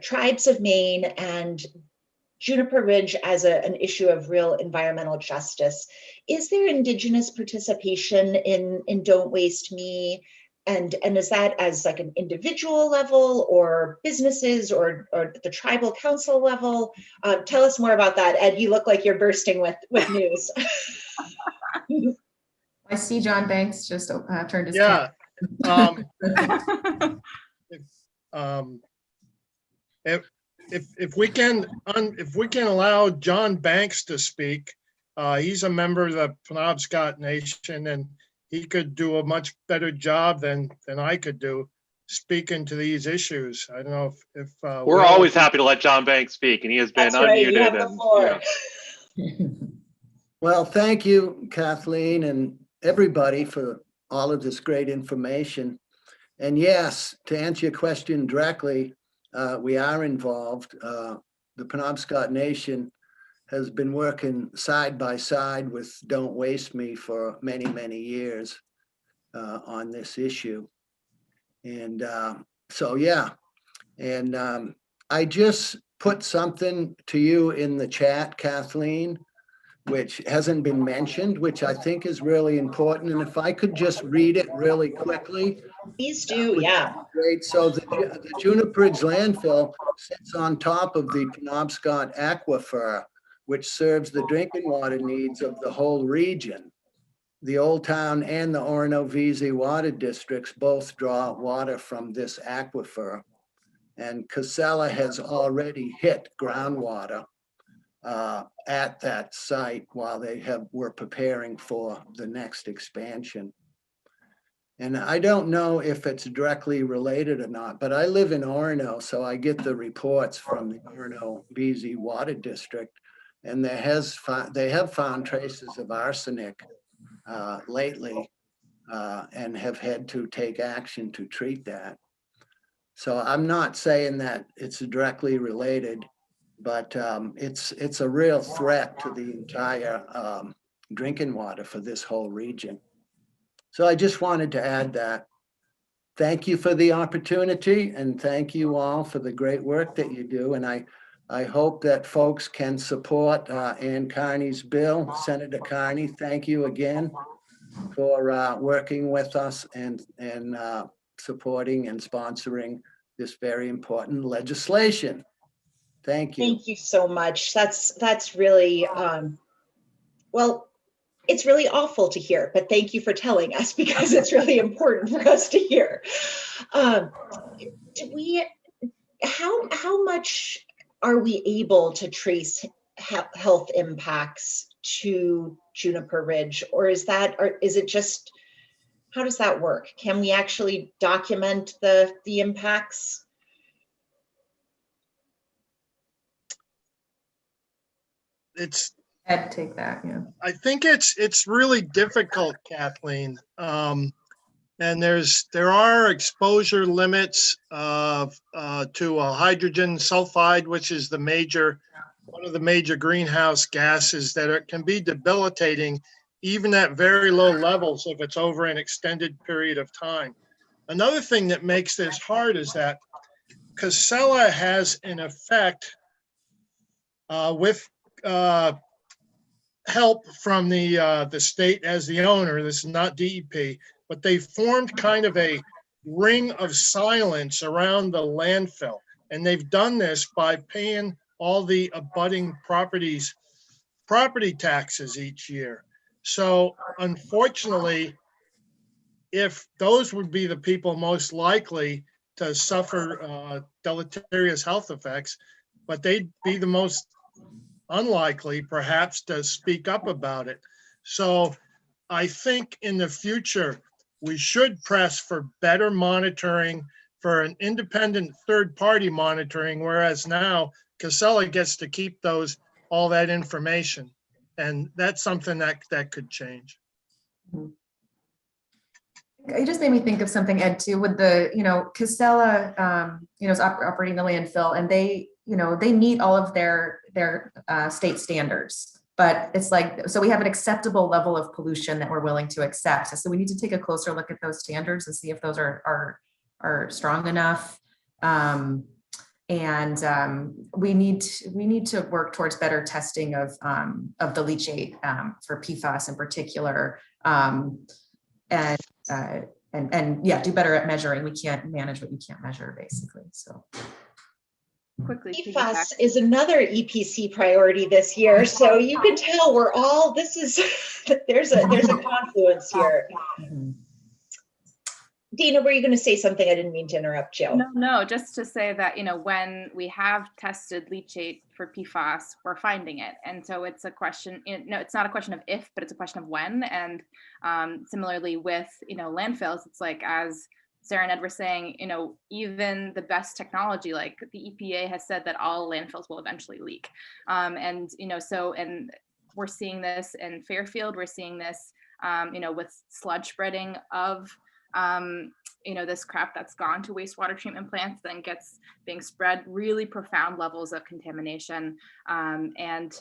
tribes of Maine and Juniper Ridge as an issue of real environmental justice. Is there Indigenous participation in Don't Waste Me? And is that as like an individual level, or businesses, or the tribal council level? Tell us more about that. Ed, you look like you're bursting with news. I see John Banks just turned his Yeah. If we can allow John Banks to speak, he's a member of the Penobscot Nation, and he could do a much better job than I could do speaking to these issues. I don't know if We're always happy to let John Banks speak, and he has been That's right, unmuted. you have the floor. Well, thank you, Kathleen, and everybody for all of this great information. And yes, to answer your question directly, we are involved. The Penobscot Nation has been working side by side with Don't Waste Me for many, many years on this issue. And so, yeah. And I just put something to you in the chat, Kathleen, which hasn't been mentioned, which I think is really important. And if I could just read it really quickly. Please do, yeah. Great. So the Juniper Ridge Landfill sits on top of the Penobscot Aquifer, which serves the drinking water needs of the whole region. The Old Town and the Orono-Veazie water districts both draw water from this aquifer. And Casella has already hit groundwater at that site while they were preparing for the next expansion. And I don't know if it's directly related or not, but I live in Orono, so I get the reports from the Orono-Veazie water district, and they have found traces of arsenic lately and have had to take action to treat that. So I'm not saying that it's directly related, but it's a real threat to the entire drinking water for this whole region. So I just wanted to add that. Thank you for the opportunity, and thank you all for the great work that you do. And I hope that folks can support Ann Carney's bill. Senator Carney, thank you again for working with us and supporting and sponsoring this very important legislation. Thank you. Thank you so much. That's really, well, it's really awful to hear, but thank you for telling us, because it's really important for us to hear. How much are we able to trace health impacts to Juniper Ridge, or is it just, how does that work? Can we actually document the impacts? it's, Ed, take that, yeah. I think it's really difficult, Kathleen. And there are exposure limits to hydrogen sulfide, which is one of the major greenhouse gases that can be debilitating even at very low levels if it's over an extended period of time. Another thing that makes this hard is that Casella has in effect with help from the state as the owner, this is not DEP, but they formed kind of a ring of silence around the landfill. And they've done this by paying all the abutting property taxes each year. So unfortunately, if those would be the people most likely to suffer deleterious health effects, but they'd be the most unlikely perhaps to speak up about it. So I think in the future, we should press for better monitoring, for an independent third-party monitoring, whereas now Casella gets to keep all that information. And that's something that could change. It just made me think of something, Ed, too, with Casella, is operating the landfill, and they meet all of their state standards. But it's like, so we have an acceptable level of pollution that we're willing to accept. So we need to take a closer look at those standards and see if those are strong enough. We need to work towards better testing of the leachate for PFAS in particular, and do better at measuring. We can't manage what you can't measure, basically. So. Quickly, PFAS is another EPC priority this year, so you can tell we're all. There's a confluence here. Dina, were you going to say something? I didn't mean to interrupt you. No, just to say that, when we have tested leachate for PFAS, we're finding it. And so it's a question, it's not a question of if, but it's a question of when. And similarly with, landfills, it's like, as Sarah and Ed were saying, even the best technology, like the EPA has said that all landfills will eventually leak. And we're seeing this in Fairfield, we're seeing this, with sludge spreading of, this crap that's gone to wastewater treatment plants, then gets being spread, really profound levels of contamination. And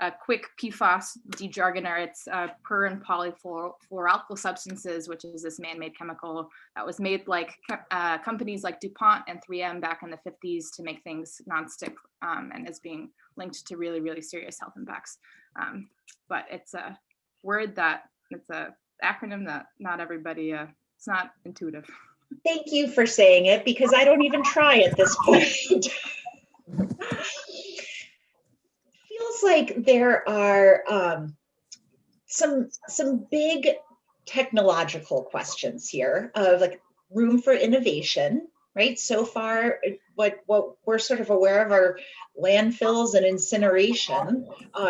a quick PFAS dejargoner, it's per and polyfluoroalkyl substances, which is this man-made chemical that was made like companies like DuPont and 3M back in the 50s to make things nonstick, and is being linked to really, really serious health impacts. But it's a word it's a acronym that not everybody, it's not intuitive. Thank you for saying it, because I don't even try at this point. Feels like there are some big technological questions here of like room for innovation, right? So far, what we're sort of aware of are landfills and incineration.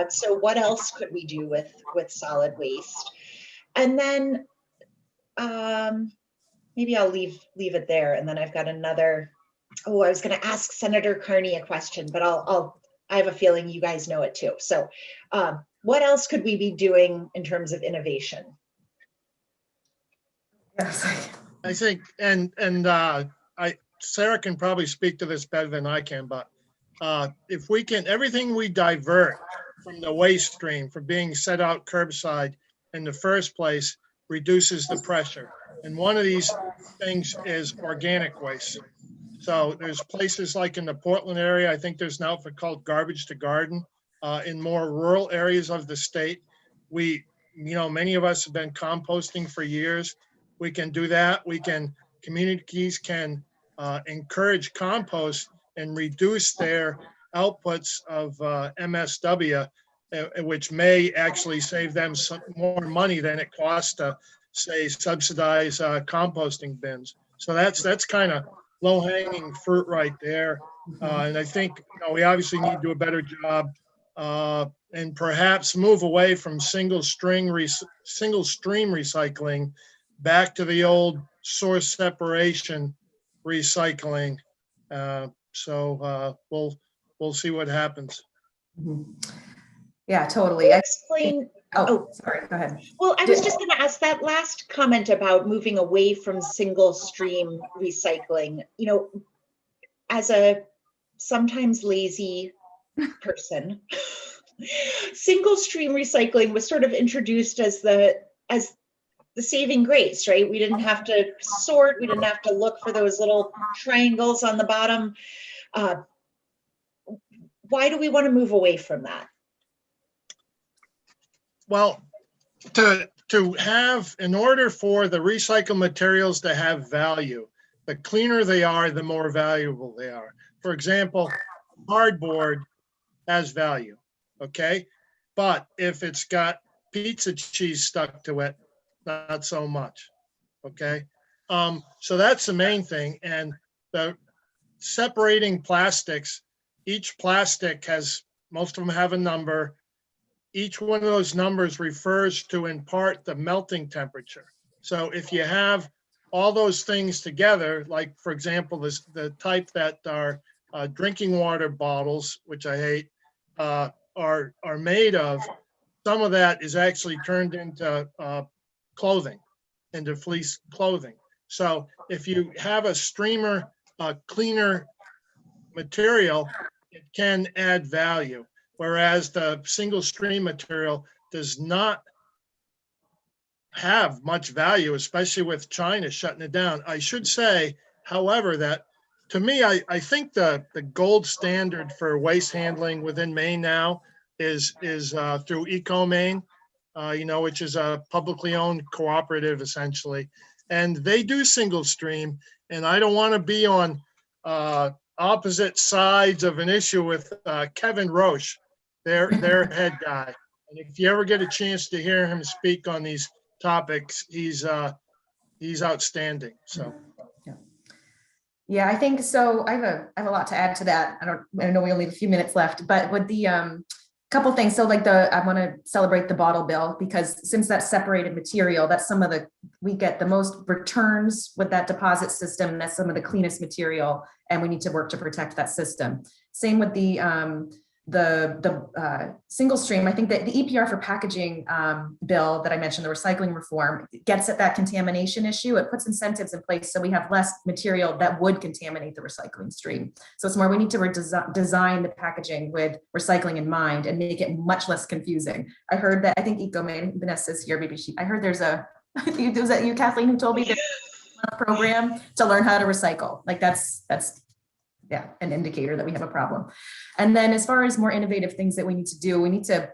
So what else could we do with solid waste? And then maybe I'll leave it there. And then I've got another. Oh, I was going to ask Senator Carney a question, but I have a feeling you guys know it too. So what else could we be doing in terms of innovation? Yes. I think, Sarah can probably speak to this better than I can, but if we can, everything we divert from the waste stream for being set out curbside in the first place reduces the pressure. And one of these things is organic waste. So there's places like in the Portland area, I think there's an outfit called Garbage to Garden. In more rural areas of the state, many of us have been composting for years. We can do that. Communities can encourage compost and reduce their outputs of MSW, which may actually save them some more money than it costs to, say, subsidize composting bins. So that's kind of low-hanging fruit right there. And I think we obviously need to do a better job and perhaps move away from single stream recycling back to the old source separation recycling. So we'll see what happens. Yeah, totally. Explain. Oh, sorry, go ahead. Well, I was just going to ask that last comment about moving away from single stream recycling. You know, as a sometimes lazy person, single stream recycling was sort of introduced as the saving grace, right? We didn't have to sort, we didn't have to look for those little triangles on the bottom. Why do we want to move away from that? Well, to have, in order for the recycled materials to have value, the cleaner they are, the more valuable they are. For example, cardboard has value, okay? But if it's got pizza cheese stuck to it, not so much, okay? So that's the main thing. And the separating plastics, each plastic has, most of them have a number. Each one of those numbers refers to, in part, the melting temperature. So if you have all those things together, like, for example, the type that are drinking water bottles, which I hate, are made of, some of that is actually turned into clothing, into fleece clothing. So if you have a streamer, cleaner material, it can add value. Whereas the single stream material does not have much value, especially with China shutting it down. I should say, however, that to me, I think the gold standard for waste handling within Maine now is through EcoMaine, which is a publicly owned cooperative essentially, and they do single stream. And I don't want to be on opposite sides of an issue with Kevin Roche, their head guy. And if you ever get a chance to hear him speak on these topics, he's outstanding. So. Yeah, I think so. I have a lot to add to that. I know we only have a few minutes left, but with the couple things. So like I want to celebrate the bottle bill, because since that's separated material, that's we get the most returns with that deposit system. And that's some of the cleanest material, and we need to work to protect that system. Same with the single stream. I think that the EPR for packaging bill that I mentioned, the recycling reform, gets at that contamination issue. It puts incentives in place so we have less material that would contaminate the recycling stream. So it's more, we need to design the packaging with recycling in mind and make it much less confusing. I heard that, I think EcoMaine, Vanessa's here, maybe I heard there's was that you, Kathleen, who told me there's a program to learn how to recycle. Like that's yeah, an indicator that we have a problem. And then as far as more innovative things that we need to do, we need to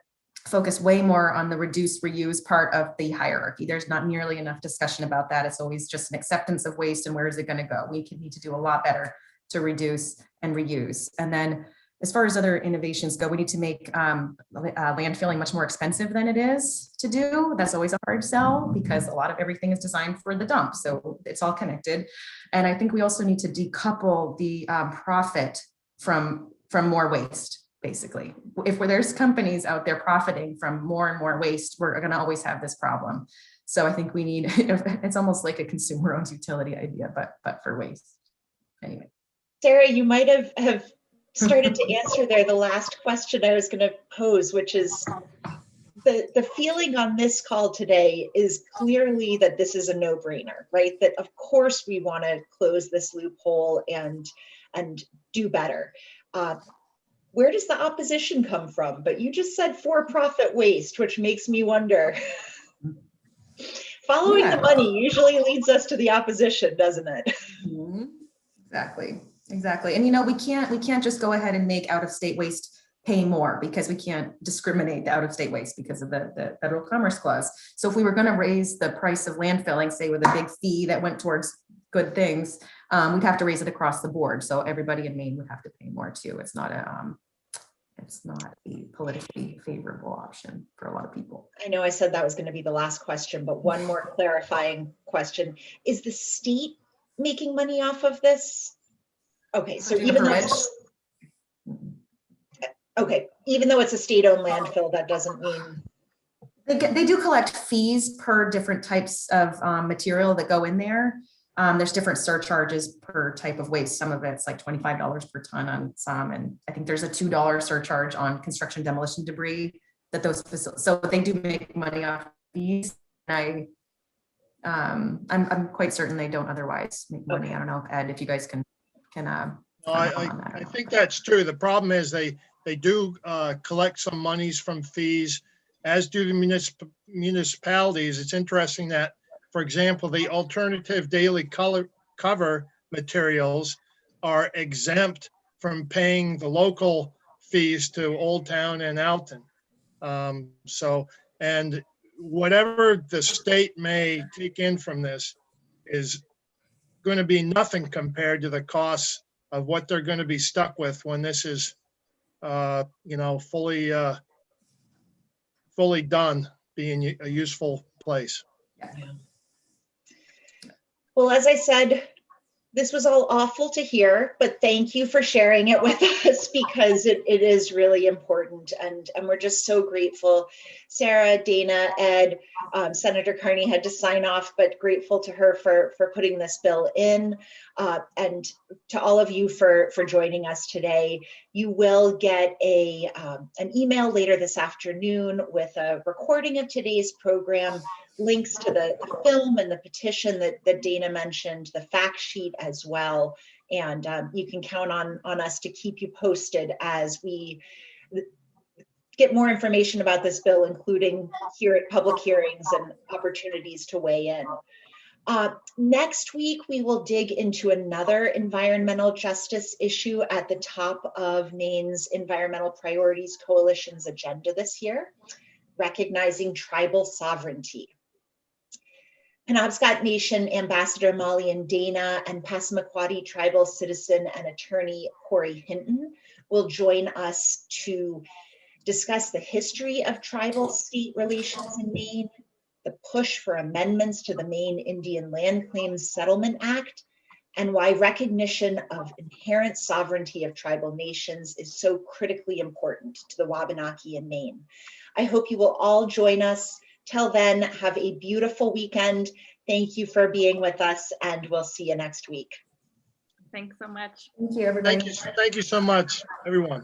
focus way more on the reduce, reuse part of the hierarchy. There's not nearly enough discussion about that. It's always just an acceptance of waste and where is it going to go. We need to do a lot better to reduce and reuse. And then as far as other innovations go, we need to make landfilling much more expensive than it is to do. That's always a hard sell because a lot of everything is designed for the dump. So it's all connected. And I think we also need to decouple the profit from more waste, basically. If there's companies out there profiting from more and more waste, we're going to always have this problem. So I think we need, it's almost like a consumer-owned utility idea, but for waste. Anyway. Sarah, you might have started to answer there the last question I was going to pose, which is the feeling on this call today is clearly that this is a no-brainer, right? That of course we want to close this loophole and do better. Where does the opposition come from? But you just said for-profit waste, which makes me wonder. Following the money usually leads us to the opposition, doesn't it? Mm-hmm. Exactly. And we can't just go ahead and make out-of-state waste pay more, because we can't discriminate the out-of-state waste because of the Federal Commerce Clause. So if we were going to raise the price of landfilling, say with a big fee that went towards good things, we'd have to raise it across the board. So everybody in Maine would have to pay more too. It's not a politically favorable option for a lot of people. I know I said that was going to be the last question, but one more clarifying question. Is the state making money off of this? Okay, so even though it's a state-owned landfill, that doesn't mean they do collect fees per different types of material that go in there. There's different surcharges per type of waste. Some of it's like $25 per ton on some, and I think there's a $2 surcharge on construction demolition debris that those facilities, so they do make money off these. I'm quite certain they don't otherwise make money. Okay. I don't know, Ed, if you guys can No, comment on that. I think that's true. The problem is they do collect some monies from fees, as do the municipalities. It's interesting that, for example, the alternative daily cover materials are exempt from paying the local fees to Old Town and Alton. And whatever the state may take in from this is going to be nothing compared to the costs of what they're going to be stuck with when this is, fully done, being a useful place. Well, as I said, this was all awful to hear, but thank you for sharing it with us because it is really important. And we're just so grateful. Sarah, Dana, Ed, Senator Carney had to sign off, but grateful to her for putting this bill in. And to all of you for joining us today. You will get an email later this afternoon with a recording of today's program, links to the film and the petition that Dana mentioned, the fact sheet as well. And you can count on us to keep you posted as we get more information about this bill, including public hearings and opportunities to weigh in. Next week, we will dig into another environmental justice issue at the top of Maine's Environmental Priorities Coalition's agenda this year, recognizing tribal sovereignty. Penobscot Nation Ambassador Molly and Dana and Passamaquoddy tribal citizen and attorney Corey Hinton will join us to discuss the history of tribal-state relations in Maine, the push for amendments to the Maine Indian Land Claims Settlement Act, and why recognition of inherent sovereignty of tribal nations is so critically important to the Wabanaki in Maine. I hope you will all join us. Till then, have a beautiful weekend. Thank you for being with us, and we'll see you next week. Thanks so much. Thank you, everybody. Thank you so much, everyone.